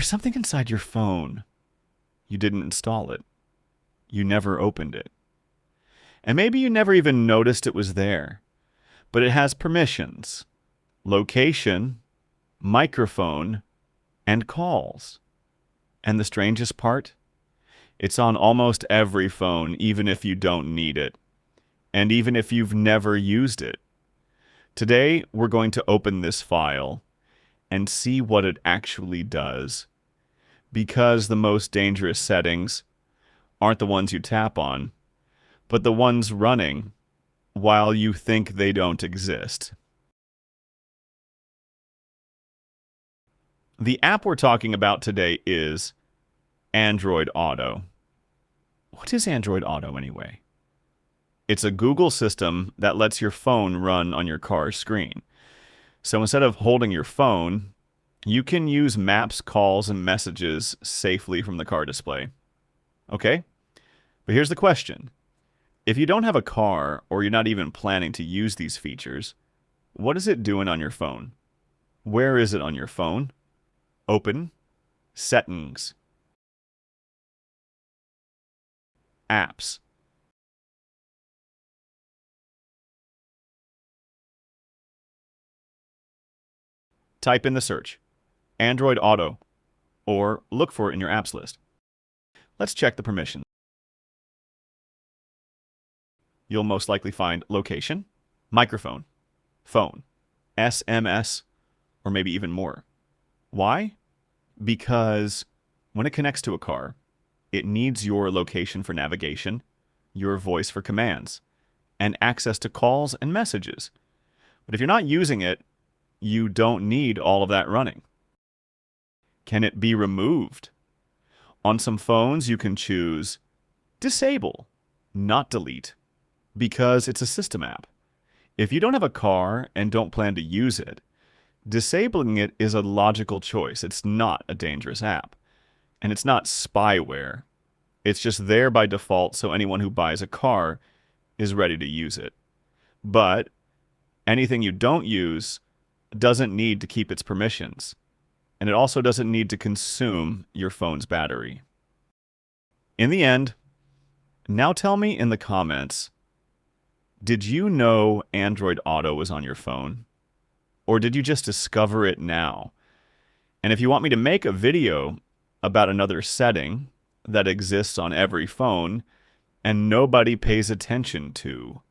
There's something inside your phone. You didn't install it. You never opened it. And maybe you never even noticed it was there. But it has permissions, location, microphone, and calls. And the strangest part? It's on almost every phone, even if you don't need it. And even if you've never used it. Today, we're going to open this file and see what it actually does. Because the most dangerous settings aren't the ones you tap on, but the ones running while you think they don't exist. The app we're talking about today is Android Auto. What is Android Auto anyway? It's a Google system that lets your phone run on your car's screen. So instead of holding your phone, you can use maps, calls, and messages safely from the car display. Okay? But here's the question. If you don't have a car or you're not even planning to use these features, what is it doing on your phone? Where is it on your phone? Open, Settings, Apps. Type in the search, Android Auto, or look for it in your apps list. Let's check the permissions. You'll most likely find location, microphone, phone, SMS, or maybe even more. Why? Because when it connects to a car, it needs your location for navigation, your voice for commands, and access to calls and messages. But if you're not using it, you don't need all of that running. Can it be removed? On some phones, you can choose disable, not delete, because it's a system app. If you don't have a car and don't plan to use it, disabling it is a logical choice. It's not a dangerous app. And it's not spyware. It's just there by default so anyone who buys a car is ready to use it. But anything you don't use doesn't need to keep its permissions. And it also doesn't need to consume your phone's battery. In the end, now tell me in the comments, did you know Android Auto was on your phone? Or did you just discover it now? And if you want me to make a video about another setting that exists on every phone and nobody pays attention to,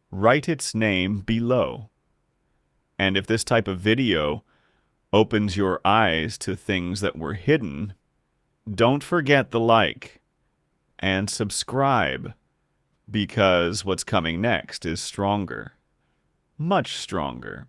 write its name below. And if this type of video opens your eyes to things that were hidden, don't forget the like and subscribe, because what's coming next is stronger, much stronger.